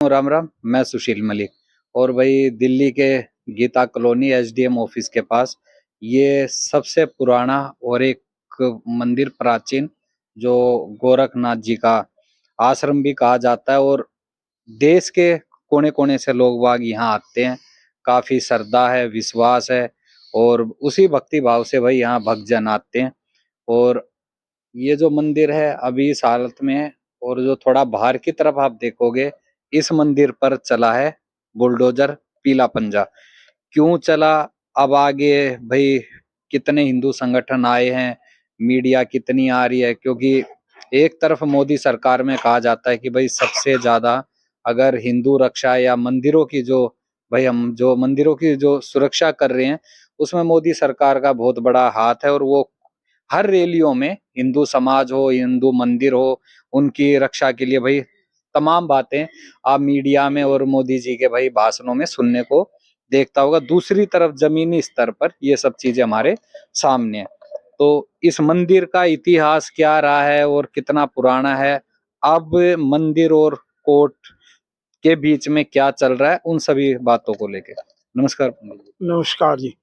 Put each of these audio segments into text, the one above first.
राम राम। मैं सुशील मलिक। और भाई दिल्ली के गीता कॉलोनी एसडीएम ऑफिस के पास ये सबसे पुराना और एक मंदिर प्राचीन जो गोरखनाथ जी का आश्रम भी कहा जाता है। और देश के कोने कोने से लोग बाग यहाँ आते हैं। काफी श्रद्धा है, विश्वास है और उसी भक्ति भाव से भाई यहाँ भक्तजन आते हैं। और ये जो मंदिर है अभी इस हालत में है। और जो थोड़ा बाहर की तरफ आप देखोगे, इस मंदिर पर चला है बुलडोजर पीला पंजा। क्यों चला? अब आगे भाई कितने हिंदू संगठन आए हैं, मीडिया कितनी आ रही है, क्योंकि एक तरफ मोदी सरकार में कहा जाता है कि भाई सबसे ज्यादा अगर हिंदू रक्षा या मंदिरों की जो भाई हम जो मंदिरों की जो सुरक्षा कर रहे हैं उसमें मोदी सरकार का बहुत बड़ा हाथ है। और वो हर रैलियों में हिंदू समाज हो, हिंदू मंदिर हो, उनकी रक्षा के लिए भाई तमाम बातें आप मीडिया में और मोदी जी के भाई भाषणों में सुनने को देखता होगा। दूसरी तरफ जमीनी स्तर पर ये सब चीजें हमारे सामने है। तो इस मंदिर का इतिहास क्या रहा है और कितना पुराना है, अब मंदिर और कोर्ट के बीच में क्या चल रहा है, उन सभी बातों को लेकर। नमस्कार पंडित जी। नमस्कार जी।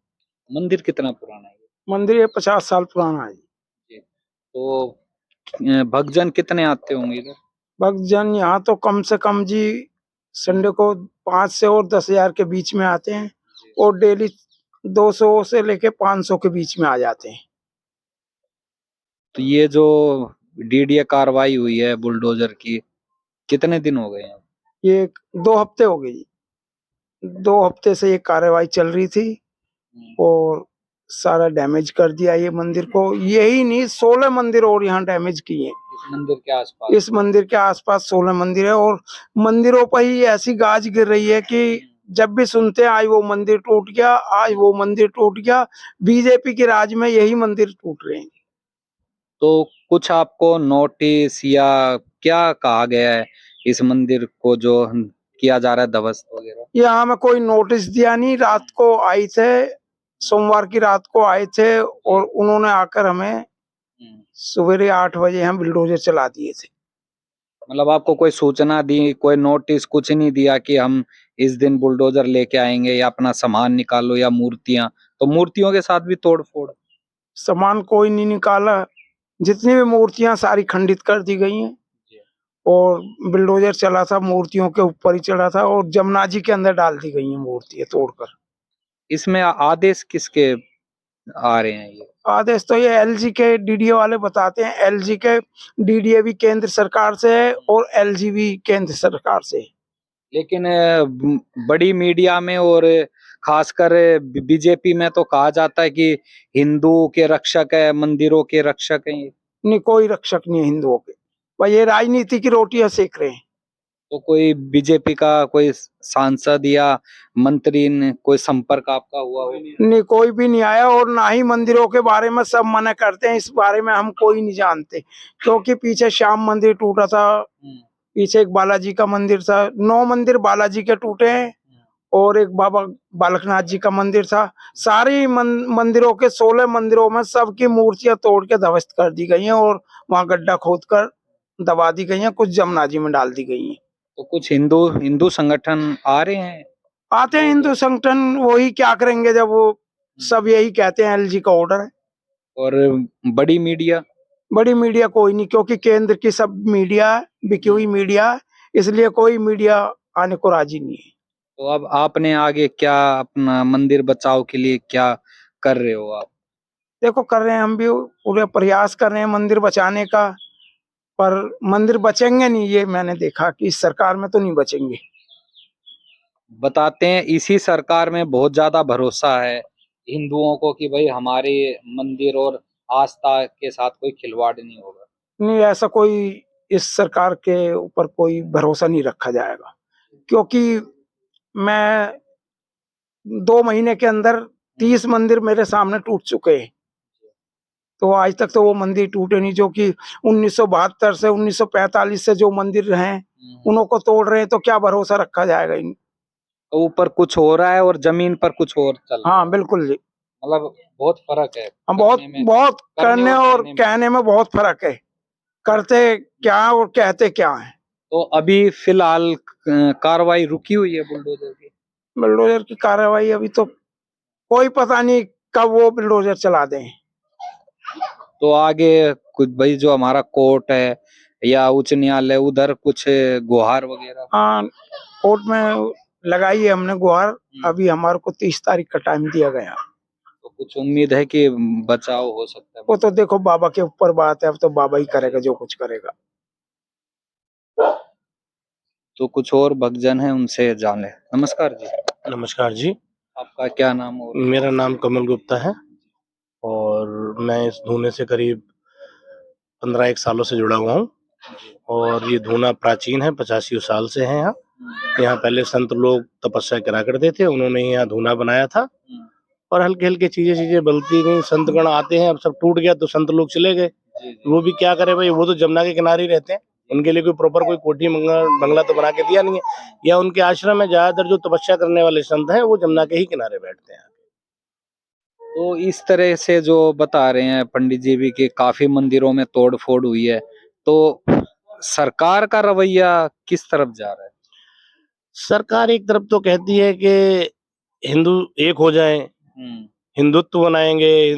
मंदिर कितना पुराना है? मंदिर ये 50 साल पुराना है जी। तो भक्तजन कितने आते होंगे इधर? भक्तजन यहाँ तो कम से कम जी संडे को 5 से और 10,000 के बीच में आते हैं और डेली 200 से लेके 500 के बीच में आ जाते हैं। तो ये जो डीडीए कार्रवाई हुई है बुलडोजर की, कितने दिन हो गए हैं? ये 2 हफ्ते हो गए जी। 2 हफ्ते से ये कार्रवाई चल रही थी और सारा डैमेज कर दिया ये मंदिर को। यही नहीं 16 मंदिर और यहाँ डैमेज किए। इस मंदिर के आसपास 16 मंदिर है और मंदिरों पर ही ऐसी गाज गिर रही है कि जब भी सुनते हैं आज वो मंदिर टूट गया, आज वो मंदिर टूट गया। बीजेपी के राज में यही मंदिर टूट रहे हैं। तो कुछ आपको नोटिस या क्या कहा गया है इस मंदिर को जो किया जा रहा है ध्वस्त वगैरह? यहाँ हमें कोई नोटिस दिया नहीं। रात को आए थे, सोमवार की रात को आए थे और उन्होंने आकर हमें सवेरे 8 बजे हम बुलडोजर चला दिए थे। मतलब आपको कोई सूचना दी, कोई नोटिस कुछ नहीं दिया कि हम इस दिन बुलडोजर लेके आएंगे या अपना सामान निकालो या मूर्तियां? तो मूर्तियों के साथ भी तोड़ फोड़? सामान कोई नहीं निकाला। जितनी भी मूर्तियां सारी खंडित कर दी गई हैं और बुलडोजर चला था मूर्तियों के ऊपर ही चढ़ा था और जमुना जी के अंदर डाल दी गई हैं मूर्तियां तोड़कर। इसमें आदेश किसके आ रहे हैं? ये आदेश तो ये एलजी के डीडीए वाले बताते हैं। एलजी के डीडीए भी केंद्र सरकार से है और एलजी भी केंद्र सरकार से है। लेकिन बड़ी मीडिया में और खासकर बीजेपी में तो कहा जाता है कि हिंदू के रक्षक है, मंदिरों के रक्षक हैं ये। नहीं, कोई रक्षक नहीं है हिंदुओं के। भाई ये राजनीति की रोटियां सेक रहे हैं। तो कोई बीजेपी का कोई सांसद या मंत्री ने कोई संपर्क आपका हुआ हो? नहीं, कोई भी नहीं आया और ना ही मंदिरों के बारे में सब मना करते हैं। इस बारे में हम कोई नहीं जानते क्योंकि पीछे श्याम मंदिर टूटा था, पीछे एक बालाजी का मंदिर था। 9 मंदिर बालाजी के टूटे हैं और एक बाबा बालकनाथ जी का मंदिर था। सारी मंदिरों के 16 मंदिरों में सबकी मूर्तियां तोड़ के ध्वस्त कर दी गई हैं और वहां गड्ढा खोद कर दबा दी गई हैं, कुछ जमुना जी में डाल दी गई हैं। तो कुछ हिंदू हिंदू संगठन आ रहे हैं? आते हैं हिंदू संगठन, वही क्या करेंगे जब वो सब यही कहते हैं एलजी का ऑर्डर है। और बड़ी मीडिया? बड़ी मीडिया कोई नहीं क्योंकि केंद्र की सब मीडिया बिकी हुई मीडिया, इसलिए कोई मीडिया आने को राजी नहीं है। तो अब आपने आगे क्या अपना मंदिर बचाव के लिए क्या कर रहे हो आप? देखो कर रहे हैं, हम भी पूरे प्रयास कर रहे हैं मंदिर बचाने का, पर मंदिर बचेंगे नहीं ये मैंने देखा कि इस सरकार में तो नहीं बचेंगे। बताते हैं इसी सरकार में बहुत ज्यादा भरोसा है हिंदुओं को कि भाई हमारे मंदिर और आस्था के साथ कोई खिलवाड़ नहीं होगा। नहीं, ऐसा कोई इस सरकार के ऊपर कोई भरोसा नहीं रखा जाएगा क्योंकि मैं 2 महीने के अंदर 30 मंदिर मेरे सामने टूट चुके हैं। तो आज तक तो वो मंदिर टूटे नहीं जो कि 1972 से 1945 से जो मंदिर हैं उनको तोड़ रहे हैं, तो क्या भरोसा रखा जाएगा इन? तो ऊपर कुछ हो रहा है और जमीन पर कुछ और चल रहा है। हाँ बिल्कुल जी। मतलब बहुत फर्क है। हम बहुत करने और कहने में बहुत फर्क है। करते क्या और कहते क्या है। तो अभी फिलहाल कार्रवाई रुकी हुई है बुलडोजर की। बुलडोजर की कार्रवाई अभी तो कोई पता नहीं कब वो बुलडोजर चला दें। तो आगे कुछ भाई जो हमारा कोर्ट है या उच्च न्यायालय उधर कुछ गुहार वगैरह। हाँ, कोर्ट में लगाई है हमने गुहार। अभी हमारे को 30 तारीख का टाइम दिया गया। तो कुछ उम्मीद है कि बचाव हो सकता है। वो तो देखो बाबा के ऊपर बात है, अब तो बाबा ही करेगा जो कुछ करेगा। तो कुछ और भक्तजन है उनसे जान ले। नमस्कार जी। नमस्कार जी, आपका क्या नाम और? मेरा नाम कमल गुप्ता है और मैं इस धूने से करीब 15-1 सालों से जुड़ा हुआ हूँ और ये धूना प्राचीन है, 85 साल से है यहाँ। यहाँ पहले संत लोग तपस्या करा करते थे, उन्होंने यहाँ धूना बनाया था और हल्के-हल्के चीजें बदलती गई। संतगण आते हैं, अब सब टूट गया तो संत लोग चले गए। वो भी क्या करे भाई, वो तो जमुना के किनारे ही रहते हैं, उनके लिए कोई प्रॉपर कोई कोठी बंगला तो बना के दिया नहीं है। या उनके आश्रम में ज्यादातर जो तपस्या करने वाले संत हैं वो जमुना के ही किनारे बैठते हैं। तो इस तरह से जो बता रहे हैं पंडित जी भी कि काफी मंदिरों में तोड़ फोड़ हुई है, तो सरकार का रवैया किस तरफ जा रहा है? सरकार एक तरफ तो कहती है कि हिंदू एक हो जाएं, हिंदुत्व बनाएंगे,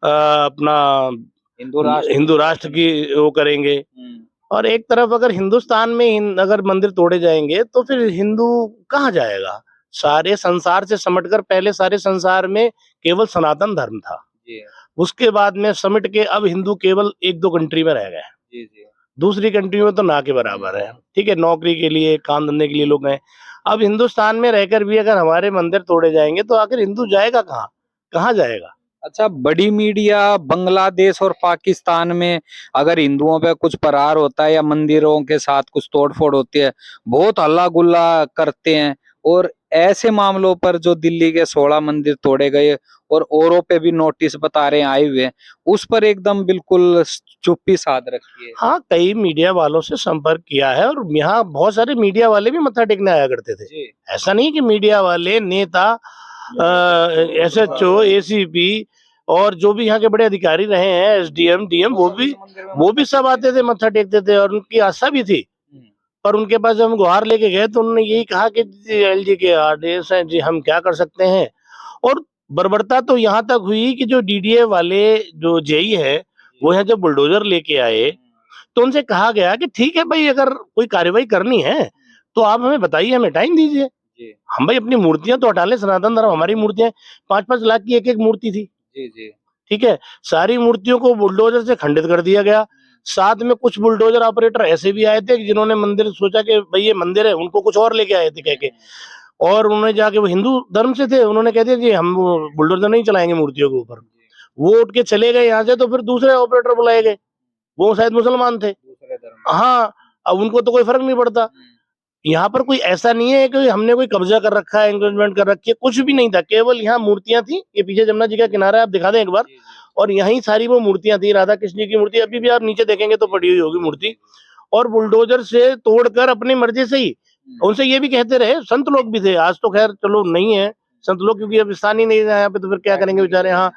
अपना हिंदू राष्ट्र की वो करेंगे। और एक तरफ अगर हिंदुस्तान में अगर मंदिर तोड़े जाएंगे तो फिर हिंदू कहाँ जाएगा? सारे संसार से समटकर पहले सारे संसार में केवल सनातन धर्म था, उसके बाद में समिट के अब हिंदू केवल 1-2 कंट्री में रह गए, दूसरी कंट्री में तो ना के बराबर है। ठीक है, नौकरी के लिए काम धंधे के लिए लोग हैं। अब हिंदुस्तान में रहकर भी अगर हमारे मंदिर तोड़े जाएंगे तो आखिर हिंदू जाएगा कहाँ? कहाँ जाएगा? अच्छा, बड़ी मीडिया बांग्लादेश और पाकिस्तान में अगर हिंदुओं पे कुछ प्रहार होता है या मंदिरों के साथ कुछ तोड़फोड़ होती है, बहुत हल्ला गुल्ला करते हैं। और ऐसे मामलों पर जो दिल्ली के 16 मंदिर तोड़े गए और औरों पे भी नोटिस बता रहे हैं आए हुए, उस पर एकदम बिल्कुल चुप्पी साध रखी है। हाँ, कई मीडिया वालों से संपर्क किया है और यहाँ बहुत सारे मीडिया वाले भी मत्था टेकने आया करते थे। ऐसा नहीं कि मीडिया वाले, नेता, SHO, ACP और जो भी यहाँ के बड़े अधिकारी रहे हैं, SDM, DM, वो भी सब आते थे, मत्था टेकते थे और उनकी आशा भी थी। पर उनके पास जब हम गुहार लेके गए तो उन्होंने यही कहा कि LG के आदेश हैं जी, हम क्या कर सकते हैं। और बर्बरता तो यहाँ तक हुई कि जो DDA वाले जो JE है वो यहाँ जब बुलडोजर लेके आए तो उनसे कहा गया कि ठीक है भाई, अगर कोई कार्रवाई करनी है तो आप हमें बताइए, हमें टाइम दीजिए, हम भाई अपनी मूर्तियां तो हटा लें। सनातन धर्म हमारी मूर्तियां 5-5 लाख की एक मूर्ति थी। ठीक है, सारी मूर्तियों को बुलडोजर से खंडित कर दिया गया। साथ में कुछ बुलडोजर ऑपरेटर ऐसे भी आए थे जिन्होंने मंदिर सोचा कि भाई ये मंदिर है, उनको कुछ और लेके आए थे कह के, और उन्होंने जाके, वो हिंदू धर्म से थे, उन्होंने कह दिया जी हम बुलडोजर नहीं चलाएंगे मूर्तियों के ऊपर। वो उठ के चले गए यहाँ से, तो फिर दूसरे ऑपरेटर बुलाए गए, वो शायद मुसलमान थे। हाँ, अब उनको तो कोई फर्क नहीं पड़ता। यहाँ पर कोई ऐसा नहीं है कि हमने कोई कब्जा कर रखा है, एंगेजमेंट कर रखी है, कुछ भी नहीं था। केवल यहाँ मूर्तियां थी, ये पीछे जमुना जी का किनारा आप दिखा दें एक बार, और यहीं सारी वो मूर्तियां थी, राधा कृष्ण जी की मूर्ति अभी भी आप नीचे देखेंगे तो पड़ी हुई होगी मूर्ति। और बुलडोजर से तोड़कर अपनी मर्जी से ही, उनसे ये भी कहते रहे, संत लोग भी थे, आज तो खैर चलो नहीं है संत लोग क्योंकि अब स्थान ही नहीं है यहाँ पे, तो फिर क्या करेंगे बेचारे। हाँ,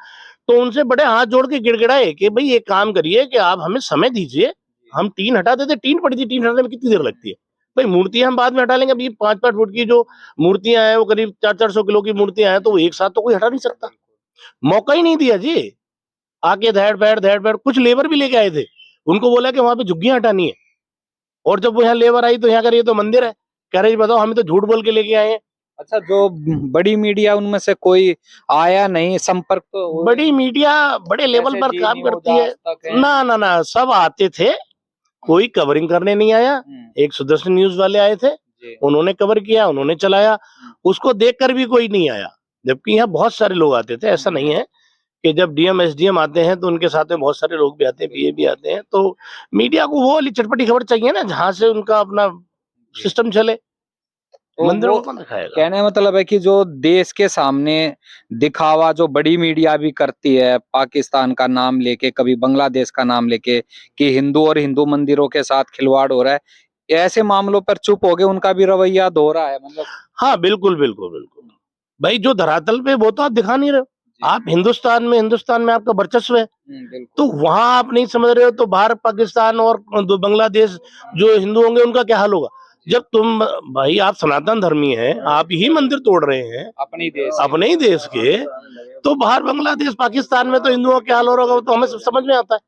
तो उनसे बड़े हाथ जोड़ के गिड़गिड़ाए कि भाई एक काम करिए कि आप हमें समय दीजिए, हम टीन हटा देते। टीन पड़ी थी, टीन हटाने में कितनी देर लगती है भाई, मूर्तियां हम बाद में हटा लेंगे। अभी 5-5 फुट की जो मूर्तियां हैं वो करीब 400-400 किलो की मूर्तियां हैं, तो वो एक साथ तो कोई हटा नहीं सकता। मौका ही नहीं दिया जी, आके धैड़ पैड़ कुछ लेबर भी लेके आए थे, उनको बोला कि वहां पे झुग्गियां हटानी है। और जब वो यहाँ लेबर आई तो यहाँ कर ये तो मंदिर है, कह रहे बताओ हमें तो झूठ बोल के लेके आए हैं। अच्छा, जो बड़ी मीडिया उनमें से कोई आया नहीं, संपर्क तो? बड़ी मीडिया बड़े लेवल पर काम करती है ना, सब आते थे, कोई कवरिंग करने नहीं आया। एक सुदर्शन न्यूज वाले आए थे, उन्होंने कवर किया, उन्होंने चलाया, उसको देखकर भी कोई नहीं आया। जबकि यहाँ बहुत सारे लोग आते थे, ऐसा नहीं है कि जब DM SDM आते हैं तो उनके साथ में बहुत सारे लोग भी आते हैं, PA भी आते हैं। तो मीडिया को वो वाली चटपटी खबर चाहिए ना जहां से उनका अपना सिस्टम चले, तो मंदिरों को दिखाएगा। कहने का मतलब है कि जो देश के सामने दिखावा जो बड़ी मीडिया भी करती है, पाकिस्तान का नाम लेके, कभी बांग्लादेश का नाम लेके, कि हिंदू और हिंदू मंदिरों के साथ खिलवाड़ हो रहा है, ऐसे मामलों पर चुप हो गए, उनका भी रवैया दोहरा है मतलब। हाँ, बिल्कुल भाई, जो धरातल पे वो तो आप दिखा नहीं रहे। आप हिंदुस्तान में आपका वर्चस्व है, बिल्कुल। तो वहां आप नहीं समझ रहे हो तो बाहर पाकिस्तान और बांग्लादेश जो हिंदू होंगे उनका क्या हाल होगा। जब तुम भाई आप सनातन धर्मी हैं, आप ही मंदिर तोड़ रहे हैं अपने ही देश के, तो बाहर बांग्लादेश पाकिस्तान में तो हिंदुओं का क्या हाल हो रहा होगा, वो तो हमें समझ में आता है।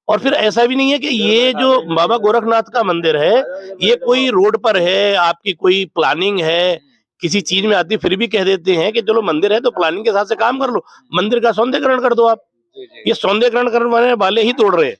और फिर ऐसा भी नहीं है कि ये जो बाबा गोरखनाथ का मंदिर है ये कोई रोड पर है, आपकी कोई प्लानिंग है, किसी चीज में आती, फिर भी कह देते हैं कि चलो मंदिर है तो प्लानिंग के हिसाब से काम कर लो, मंदिर का सौंदर्यीकरण कर दो आप। ये सौंदर्यीकरण करने वाले ही तोड़ रहे हैं।